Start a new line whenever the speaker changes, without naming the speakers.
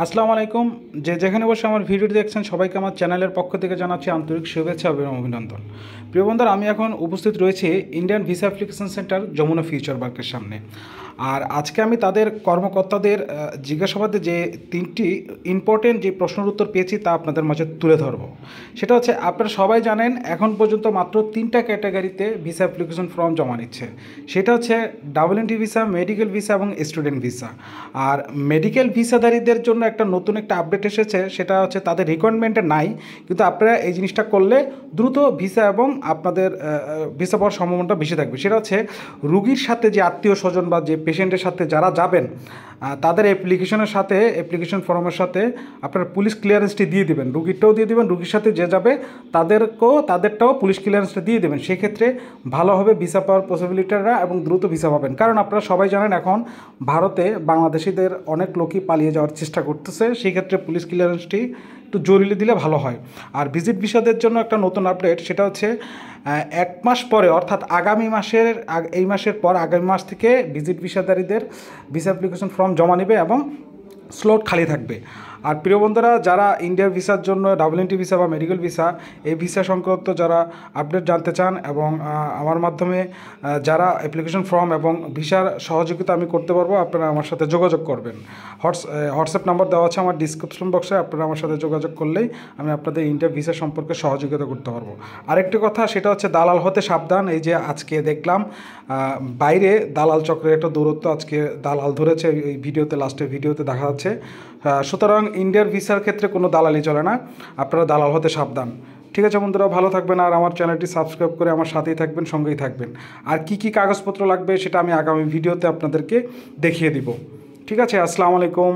আসসালামু আলাইকুম। যেখানে বসে আমার ভিডিওটি দেখছেন সবাইকে আমার চ্যানেলের পক্ষ থেকে জানাচ্ছি আন্তরিক শুভেচ্ছা এবং অভিনন্দন। প্রিয় বন্ধুরা, আমি এখন উপস্থিত রয়েছি Indian visa application centre Jamuna future পার্কের সামনে। আর আজকে আমি তাদের কর্মকর্তাদের জিজ্ঞাসাবাদে যে তিনটি ইম্পর্টেন্ট যে প্রশ্নের উত্তর পেয়েছি তা আপনাদের মাঝে তুলে ধরব। সেটা হচ্ছে, আপনারা সবাই জানেন এখন পর্যন্ত মাত্র তিনটা ক্যাটাগরিতে ভিসা অ্যাপ্লিকেশন ফর্ম জমা নিচ্ছে। সেটা হচ্ছে WNT ভিসা, মেডিকেল ভিসা এবং স্টুডেন্ট ভিসা। আর মেডিকেল ভিসাধারীদের জন্য একটা আপডেট এসেছে, সেটা হচ্ছে তাদের রিকোয়ারমেন্টে নাই, কিন্তু আপনারা এই জিনিসটা করলে দ্রুত ভিসা এবং আপনাদের ভিসা পাওয়ার সম্ভাবনাটা বেশি থাকবে। সেটা হচ্ছে রুগীর সাথে যে আত্মীয় স্বজন বা যে পেশেন্টের সাথে যারা যাবেন তাদের অ্যাপ্লিকেশন ফর্মের সাথে আপনার পুলিশ ক্লিয়ারেন্সটি দিয়ে দেবেন, রুগীরটাও দিয়ে দেবেন, রুগীর সাথে যে যাবে তাদেরটাও পুলিশ ক্লিয়ারেন্সটা দিয়ে দেবেন। সেক্ষেত্রে ভালো হবে ভিসা পাওয়ার পসিবিলিটিটা এবং দ্রুত ভিসা পাবেন। কারণ আপনারা সবাই জানেন এখন ভারতে বাংলাদেশিদের অনেক লোকই পালিয়ে যাওয়ার চেষ্টা করতেছে, সেই ক্ষেত্রে পুলিশ ক্লিয়ারেন্সটি একটু জরুরি দিলে ভালো হয়। আর ভিজিট ভিসাদের জন্য একটা নতুন আপডেট, সেটা হচ্ছে 1 মাস পরে, অর্থাৎ এই মাসের পর আগামী মাস থেকে ভিজিট ভিসাধারীদের ভিসা অ্যাপ্লিকেশন ফর্ম জমা নেবে এবং স্লট খালি থাকবে। আর প্রিয় বন্ধুরা, যারা ইন্ডিয়ার ভিসার জন্য WNT ভিসা বা মেডিকেল ভিসা এই ভিসা সংক্রান্ত যারা আপডেট জানতে চান এবং আমার মাধ্যমে যারা অ্যাপ্লিকেশন ফর্ম এবং ভিসার সহযোগিতা আমি করতে পারবো, আপনারা আমার সাথে যোগাযোগ করবেন। হোয়াটসঅ্যাপ নাম্বার দেওয়া আছে আমার ডিসক্রিপশন বক্সে, আপনারা আমার সাথে যোগাযোগ করলেই আমি আপনাদের ইন্ডিয়ার ভিসা সম্পর্কে সহযোগিতা করতে পারবো। আরেকটি কথা, সেটা হচ্ছে দালাল হতে সাবধান। এই যে আজকে দেখলাম বাইরে দালাল চক্রের একটা দূরত্ব, আজকে দালাল ধরেছে এই লাস্টের ভিডিওতে দেখা যাচ্ছে। সুতরাং ইন্ডিয়ার ভিসার ক্ষেত্রে কোনো দালালি চলে না, আপনারা দালাল হতে সাবধান। ঠিক আছে বন্ধুরা, ভালো থাকবেন আর আমার চ্যানেলটি সাবস্ক্রাইব করে আমার সাথেই থাকবেন, সঙ্গেই থাকবেন। আর কি কি কাগজপত্র লাগবে সেটা আমি আগামী ভিডিওতে আপনাদেরকে দেখিয়ে দিব। ঠিক আছে, আসসালামু আলাইকুম।